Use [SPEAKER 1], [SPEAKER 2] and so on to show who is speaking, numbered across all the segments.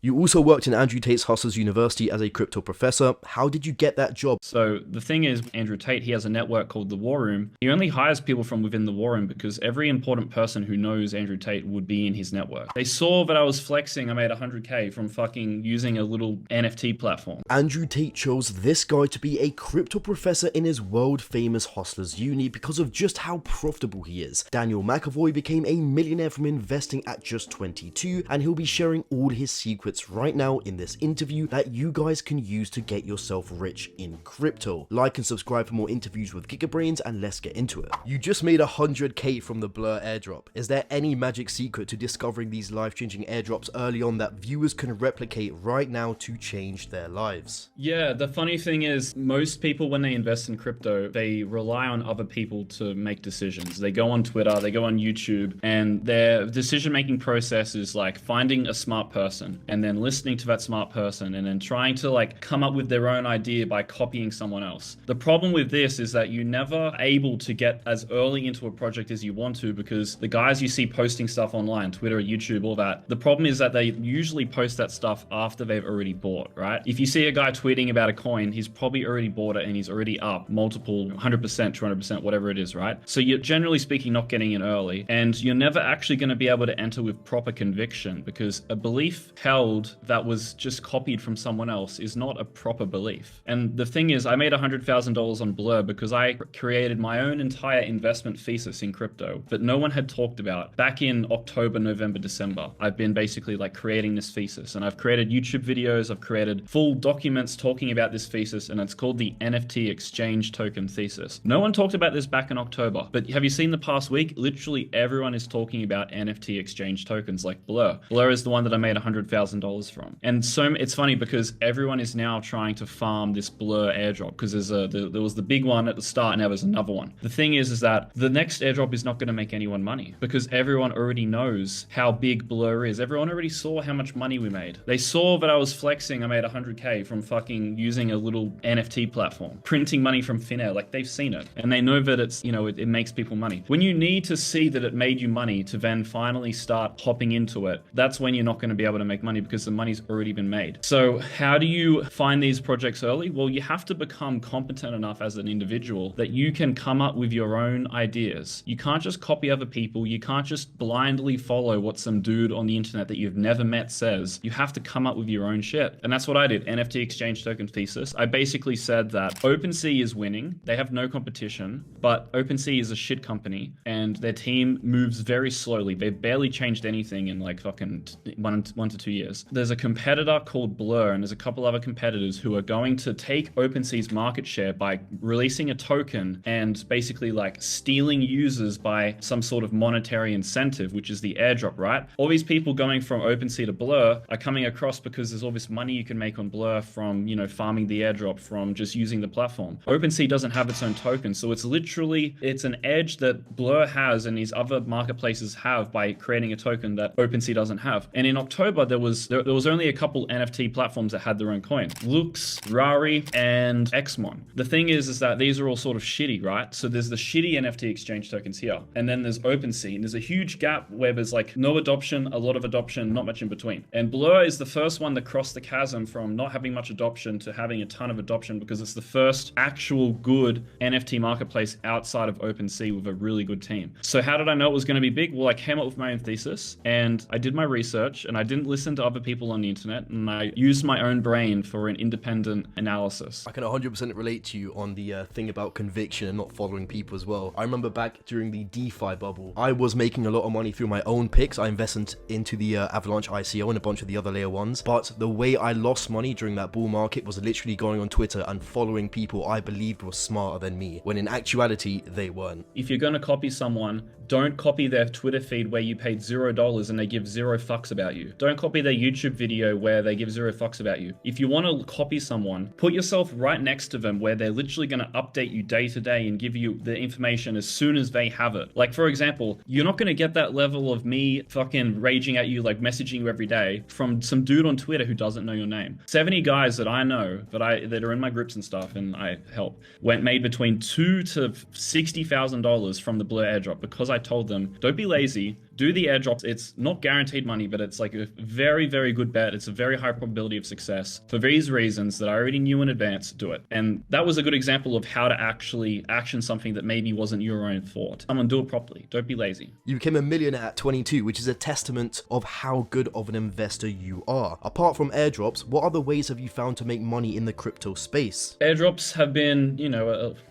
[SPEAKER 1] You also worked in Andrew Tate's Hustlers University as a crypto professor. How did you get that job?
[SPEAKER 2] So the thing is, Andrew Tate, he has a network called the War Room. He only hires people from within the War Room because every important person who knows Andrew Tate would be in his network. They saw that I was flexing. I made 100K from fucking using a little NFT platform.
[SPEAKER 1] Andrew Tate chose this guy to be a crypto professor in his world famous Hustlers Uni because of just how profitable he is. Daniel McAvoy became a millionaire from investing at just 22, and he'll be sharing all his secrets right now in this interview that you guys can use to get yourself rich in crypto. Like and subscribe for more interviews with Gigabrains, and let's get into it. You just made 100K from the Blur airdrop. Is there any magic secret to discovering these life-changing airdrops early on that viewers can replicate right now to change their lives?
[SPEAKER 2] Yeah, the funny thing is, most people when they invest in crypto, they rely on other people to make decisions. They go on Twitter, they go on YouTube, and their decision-making process is like finding a smart person and then listening to that smart person and then trying to like come up with their own idea by copying someone else. The problem with this is that you're never able to get as early into a project as you want to, because the guys you see posting stuff online, Twitter, YouTube, all that, the problem is that they usually post that stuff after they've already bought, right? If you see a guy tweeting about a coin, he's probably already bought it and he's already up multiple 100%, 200%, whatever it is, right? So you're generally speaking not getting in early, and you're never actually going to be able to enter with proper conviction, because a belief held that was just copied from someone else is not a proper belief. And the thing is, I made $100,000 on Blur because I created my own entire investment thesis in crypto that no one had talked about back in October, November, December. I've been basically like creating this thesis, and I've created YouTube videos, I've created full documents talking about this thesis, and it's called the NFT exchange token thesis. No one talked about this back in October, but have you seen the past week? Literally everyone is talking about NFT exchange tokens like Blur. Blur is the one that I made $100,000 from. And so it's funny because everyone is now trying to farm this Blur airdrop, because there was the big one at the start, and now there's another one. The thing is that the next airdrop is not going to make anyone money because everyone already knows how big Blur is. Everyone already saw how much money we made. They saw that I was flexing. I made 100K from fucking using a little NFT platform, printing money from thin air. Like, they've seen it, and they know that it's, you know, it makes people money. When you need to see that it made you money to then finally start hopping into it, that's when you're not going to be able to make money, because the money's already been made. So how do you find these projects early? Well, you have to become competent enough as an individual that you can come up with your own ideas. You can't just copy other people. You can't just blindly follow what some dude on the internet that you've never met says. You have to come up with your own shit. And that's what I did. NFT exchange token thesis. I basically said that OpenSea is winning. They have no competition, but OpenSea is a shit company and their team moves very slowly. They've barely changed anything in like fucking 1 to 2 years. There's a competitor called Blur, and there's a couple other competitors who are going to take OpenSea's market share by releasing a token and basically like stealing users by some sort of monetary incentive, which is the airdrop, right? All these people going from OpenSea to Blur are coming across because there's all this money you can make on Blur from, you know, farming the airdrop, from just using the platform. OpenSea doesn't have its own token, so it's an edge that Blur has and these other marketplaces have by creating a token that OpenSea doesn't have. And in October, there was only a couple NFT platforms that had their own coin: Lux, Rari, and Xmon. The thing is that these are all sort of shitty, right? So there's the shitty NFT exchange tokens here, and then there's OpenSea, and there's a huge gap where there's like no adoption, a lot of adoption, not much in between. And Blur is the first one that crossed the chasm from not having much adoption to having a ton of adoption, because it's the first actual good NFT marketplace outside of OpenSea with a really good team. So how did I know it was going to be big? Well, I came up with my own thesis, and I did my research, and I didn't listen to other people on the internet, and I used my own brain for an independent analysis.
[SPEAKER 1] I can 100% relate to you on the thing about conviction and not following people as well. I remember back during the DeFi bubble, I was making a lot of money through my own picks. I invested into the Avalanche ICO and a bunch of the other layer ones, but the way I lost money during that bull market was literally going on Twitter and following people I believed were smarter than me, when in actuality they weren't.
[SPEAKER 2] If you're going to copy someone, don't copy their Twitter feed where you paid $0 and they give 0 fucks about you. Don't copy their YouTube video where they give 0 fucks about you. If you want to copy someone, put yourself right next to them where they're literally going to update you day to day and give you the information as soon as they have it. Like, for example, you're not going to get that level of me fucking raging at you, like messaging you every day, from some dude on Twitter who doesn't know your name. 70 guys that I know that are in my groups and stuff and I help made between $2,000 to $60,000 from the Blur airdrop because I told them, don't be lazy, do the airdrops. It's not guaranteed money, but it's like a very, very good bet. It's a very high probability of success. For these reasons that I already knew in advance, do it. And that was a good example of how to actually action something that maybe wasn't your own thought. Someone do it properly. Don't be lazy.
[SPEAKER 1] You became a millionaire at 22, which is a testament of how good of an investor you are. Apart from airdrops, what other ways have you found to make money in the crypto space?
[SPEAKER 2] Airdrops have been,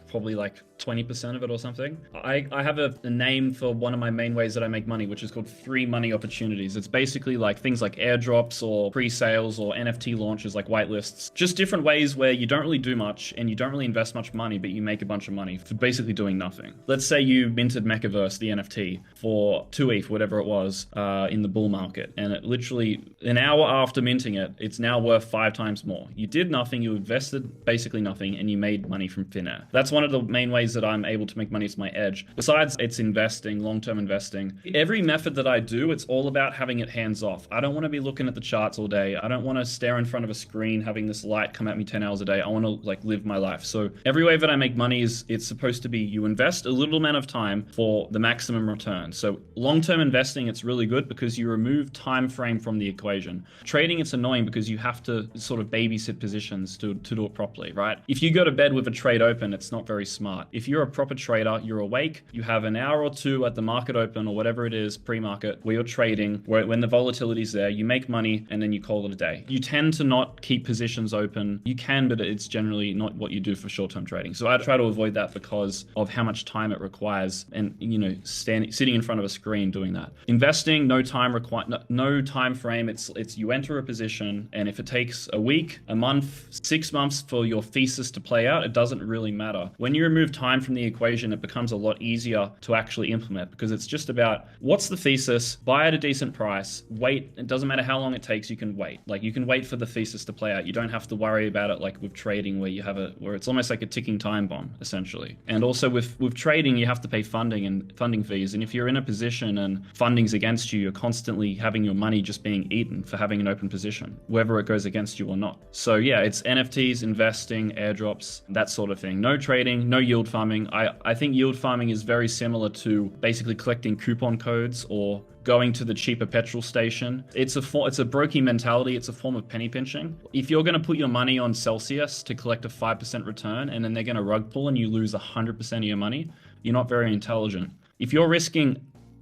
[SPEAKER 2] probably like 20% of it or something. I have a name for one of my main ways that I make money, which is called free money opportunities. It's basically like things like airdrops or pre-sales or NFT launches like whitelists. Just different ways where you don't really do much and you don't really invest much money, but you make a bunch of money for basically doing nothing. Let's say you minted Mechaverse, the NFT, for 2 ETH, whatever it was, in the bull market. And it literally, an hour after minting it, it's now worth 5 times more. You did nothing, you invested basically nothing, and you made money from thin air. That's one of the main ways that I'm able to make money. It's my edge. Besides, it's investing, long-term investing. Every method that I do, it's all about having it hands off. I don't want to be looking at the charts all day. I don't want to stare in front of a screen, having this light come at me 10 hours a day. I want to like live my life. So every way that I make money is, it's supposed to be, you invest a little amount of time for the maximum return. So long-term investing, it's really good because you remove time frame from the equation. Trading, it's annoying because you have to sort of babysit positions to do it properly, right? If you go to bed with a trade open, it's not very smart. If you're a proper trader, you're awake, you have an hour or two at the market open or whatever it is, pre-market, where you're trading, when the volatility's there, you make money and then you call it a day. You tend to not keep positions open. You can, but it's generally not what you do for short-term trading. So I try to avoid that because of how much time it requires and, sitting in front of a screen doing that. Investing, no time frame. It's you enter a position, and if it takes a week, a month, 6 months for your thesis to play out, it doesn't really matter. When you remove time from the equation, it becomes a lot easier to actually implement because it's just about what's the thesis, buy at a decent price, wait. It doesn't matter how long it takes, you can wait. Like you can wait for the thesis to play out. You don't have to worry about it like with trading where it's almost like a ticking time bomb essentially. And also with trading, you have to pay funding fees. And if you're in a position and funding's against you, you're constantly having your money just being eaten for having an open position, whether it goes against you or not. So yeah, it's NFTs, investing, airdrops, that sort of thing. No trading, no yield farming. I think yield farming is very similar to basically collecting coupon codes or going to the cheaper petrol station. It's a brokey mentality. It's a form of penny pinching. If you're going to put your money on Celsius to collect a 5% return and then they're going to rug pull and you lose 100% of your money, you're not very intelligent. If you're risking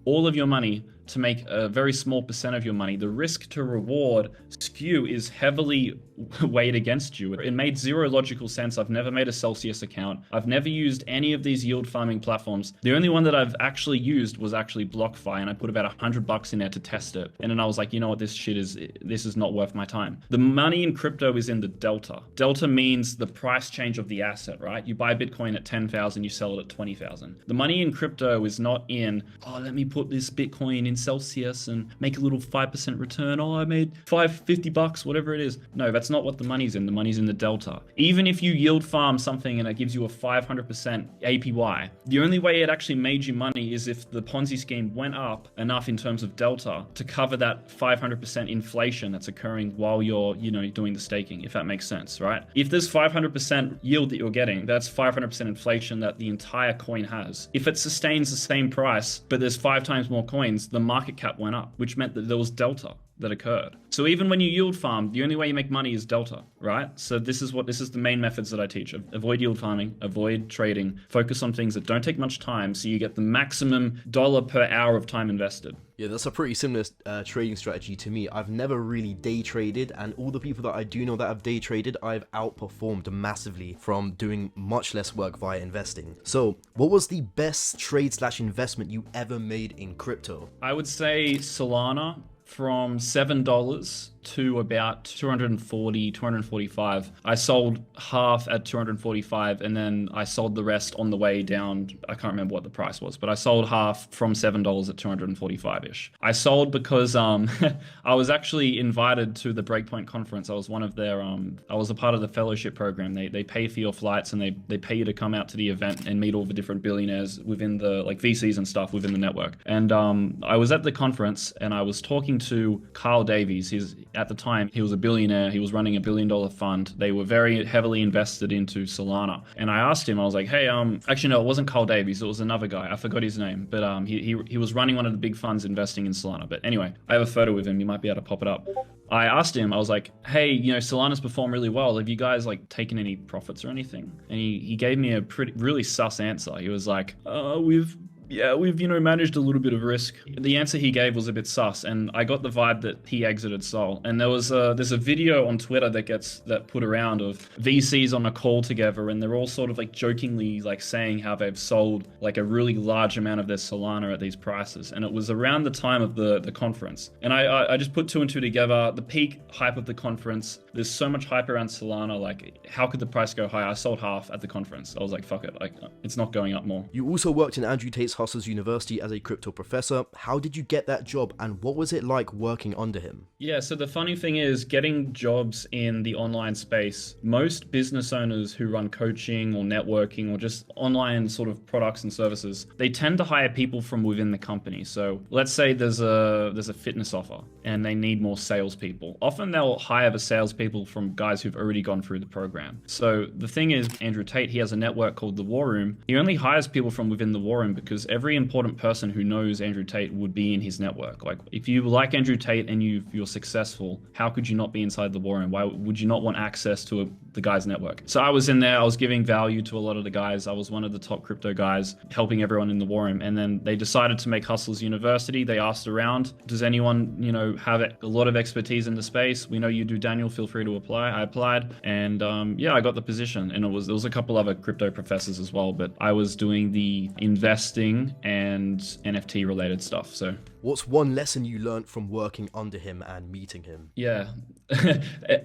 [SPEAKER 2] all of your money to make a very small percent of your money, the risk to reward skew is heavily weighed against you. It made zero logical sense. I've never made a Celsius account. I've never used any of these yield farming platforms. The only one that I've actually used was actually BlockFi, and I put about $100 in there to test it. And then I was like, you know what, this is not worth my time. The money in crypto is in the delta. Delta means the price change of the asset, right? You buy Bitcoin at 10,000, you sell it at 20,000. The money in crypto is not in, let me put this Bitcoin in Celsius and make a little 5% return. I made $50, whatever it is. No, that's not what the money's in. The money's in the delta. Even if you yield farm something and it gives you a 500% APY, the only way it actually made you money is if the Ponzi scheme went up enough in terms of delta to cover that 500% inflation that's occurring while you're, doing the staking, if that makes sense, right? If there's 500% yield that you're getting, that's 500% inflation that the entire coin has. If it sustains the same price, but there's 5 times more coins, the market cap went up, which meant that there was delta that occurred. So even when you yield farm, the only way you make money is delta, right? So this is the main methods that I teach. Avoid yield farming, avoid trading, focus on things that don't take much time so you get the maximum dollar per hour of time invested.
[SPEAKER 1] Yeah, that's a pretty similar trading strategy to me. I've never really day traded, and all the people that I do know that have day traded, I've outperformed massively from doing much less work via investing. So what was the best trade/investment you ever made in crypto?
[SPEAKER 2] I would say Solana. From $7 to about 240, 245. I sold half at 245 and then I sold the rest on the way down. I can't remember what the price was, but I sold half from $7 at 245-ish. I sold because I was actually invited to the Breakpoint conference. I was one of their, I was a part of the fellowship program. They pay for your flights and they pay you to come out to the event and meet all the different billionaires within the VCs and stuff within the network. And I was at the conference and I was talking to Carl Davies. At the time, he was a billionaire. He was running $1 billion fund. They were very heavily invested into Solana. And I asked him, I was like, hey, actually, no, it wasn't Carl Davies. It was another guy. I forgot his name. But he was running one of the big funds investing in Solana. But anyway, I have a photo with him. You might be able to pop it up. I asked him, I was like, hey, Solana's performed really well. Have you guys like taken any profits or anything? And he gave me a really sus answer. He was like, we've managed a little bit of risk. The answer he gave was a bit sus, and I got the vibe that he exited Sol. And there's a video on Twitter that put around of VCs on a call together, and they're all sort of like jokingly like saying how they've sold like a really large amount of their Solana at these prices. And it was around the time of the conference. And I just put two and two together. The peak hype of the conference. There's so much hype around Solana. Like, how could the price go high? I sold half at the conference. I was like, fuck it. Like, it's not going up more.
[SPEAKER 1] You also worked in Andrew Tate's Hustlers University as a crypto professor. How did you get that job, and what was it like working under him?
[SPEAKER 2] Yeah, so the funny thing is, getting jobs in the online space, most business owners who run coaching or networking or just online sort of products and services, they tend to hire people from within the company. So let's say there's a fitness offer and they need more salespeople. Often they'll hire the salespeople from guys who've already gone through the program. So the thing is, Andrew Tate, he has a network called the War Room. He only hires people from within the War Room because every important person who knows Andrew Tate would be in his network. Like, if you like Andrew Tate and you're successful, how could you not be inside the War Room? Why would you not want access to the guy's network? So I was in there, I was giving value to a lot of the guys. I was one of the top crypto guys, helping everyone in the War Room. And then they decided to make Hustlers University. They asked around, does anyone, have a lot of expertise in the space? We know you do, Daniel, feel free to apply. I applied, and I got the position. And there was a couple other crypto professors as well, but I was doing the investing and NFT related stuff. So
[SPEAKER 1] what's one lesson you learned from working under him and meeting him?
[SPEAKER 2] Yeah,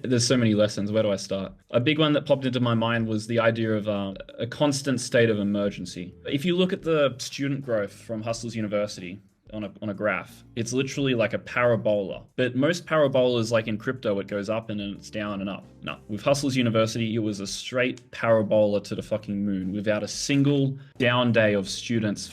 [SPEAKER 2] there's so many lessons. Where do I start? A big one that popped into my mind was the idea of a constant state of emergency. If you look at the student growth from Hustlers University on a graph, it's literally like a parabola. But most parabolas, like in crypto, it goes up and then it's down and up. No, with Hustlers University, it was a straight parabola to the fucking moon without a single down day of students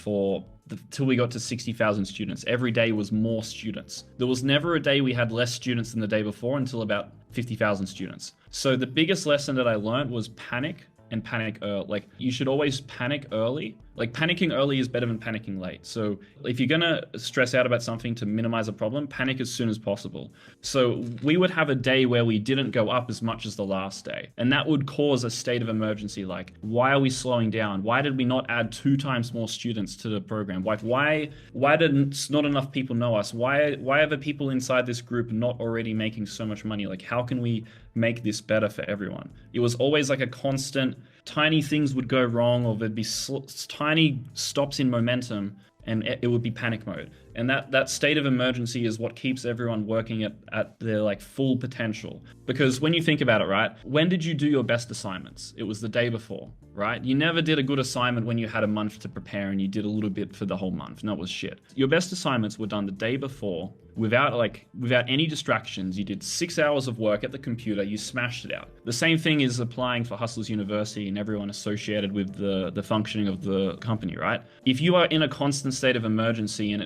[SPEAKER 2] till we got to 60,000 students. Every day was more students. There was never a day we had less students than the day before until about 50,000 students. So the biggest lesson that I learned was panic and panic early. Like, you should always panic early. Like, panicking early is better than panicking late. So if you're gonna stress out about something to minimize a problem, panic as soon as possible. So we would have a day where we didn't go up as much as the last day. And that would cause a state of emergency. Like, why are we slowing down? Why did we not add 2 times more students to the program? Like, why did not enough people know us? Why are the people inside this group not already making so much money? Like, how can we make this better for everyone? It was always like a constant, tiny things would go wrong, or there'd be tiny stops in momentum, and it would be panic mode. And that state of emergency is what keeps everyone working at their like full potential. Because when you think about it, right, when did you do your best assignments? It was the day before, right? You never did a good assignment when you had a month to prepare and you did a little bit for the whole month. No, it was shit. Your best assignments were done the day before without any distractions. You did 6 hours of work at the computer, you smashed it out. The same thing is applying for Hustlers University and everyone associated with the functioning of the company, right? If you are in a constant state of emergency and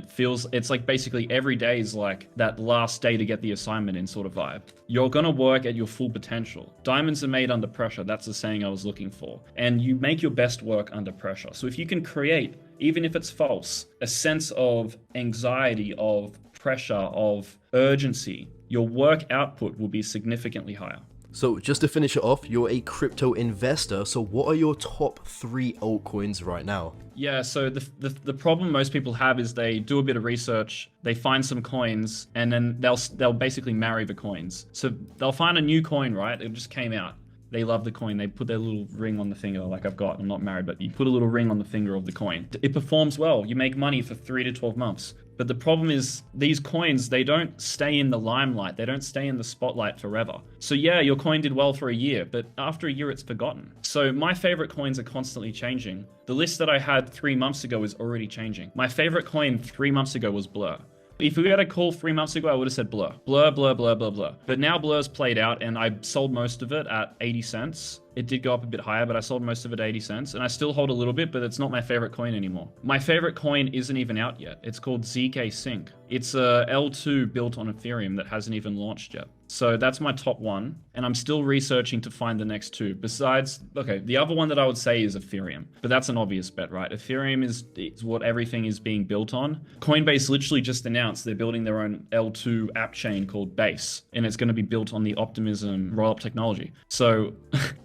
[SPEAKER 2] it's like basically every day is like that last day to get the assignment in sort of vibe, you're gonna work at your full potential. Diamonds are made under pressure. That's the saying I was looking for. And you make your best work under pressure. So if you can create, even if it's false, a sense of anxiety, of pressure, of urgency, your work output will be significantly higher.
[SPEAKER 1] So just to finish it off, you're a crypto investor. So what are your top 3 altcoins right now?
[SPEAKER 2] Yeah, so the problem most people have is they do a bit of research, they find some coins, and then they'll basically marry the coins. So they'll find a new coin, right? It just came out. They love the coin. They put their little ring on the finger, like I'm not married, but you put a little ring on the finger of the coin. It performs well. You make money for 3 to 12 months. But the problem is these coins, they don't stay in the limelight. They don't stay in the spotlight forever. So yeah, your coin did well for a year, but after a year, it's forgotten. So my favorite coins are constantly changing. The list that I had 3 months ago is already changing. My favorite coin 3 months ago was Blur. If we had a call 3 months ago, I would have said Blur. Blur, Blur, Blur, Blur, Blur. But now Blur's played out and I sold most of it at 80 cents. It did go up a bit higher, but I sold most of it at 80 cents. And I still hold a little bit, but it's not my favorite coin anymore. My favorite coin isn't even out yet. It's called ZK Sync. It's a L2 built on Ethereum that hasn't even launched yet. So that's my top one, and I'm still researching to find the next two. Besides, okay, the other one that I would say is Ethereum, but that's an obvious bet, right? Ethereum is what everything is being built on. Coinbase literally just announced they're building their own L2 app chain called Base, and it's going to be built on the Optimism rollup technology. So,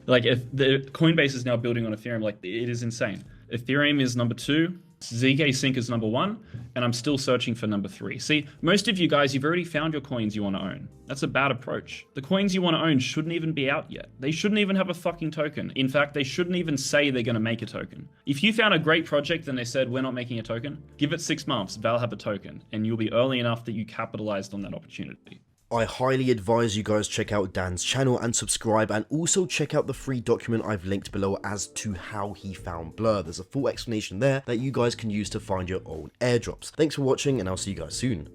[SPEAKER 2] like, if the Coinbase is now building on Ethereum, like, it is insane. Ethereum is number 2. ZK Sync is number 1, and I'm still searching for number 3. See, most of you guys, you've already found your coins you want to own. That's a bad approach. The coins you want to own shouldn't even be out yet. They shouldn't even have a fucking token. In fact, they shouldn't even say they're going to make a token. If you found a great project and they said, we're not making a token, give it 6 months, they'll have a token, and you'll be early enough that you capitalized on that opportunity.
[SPEAKER 1] I highly advise you guys check out Dan's channel and subscribe, and also check out the free document I've linked below as to how he found Blur. There's a full explanation there that you guys can use to find your own airdrops. Thanks for watching, and I'll see you guys soon.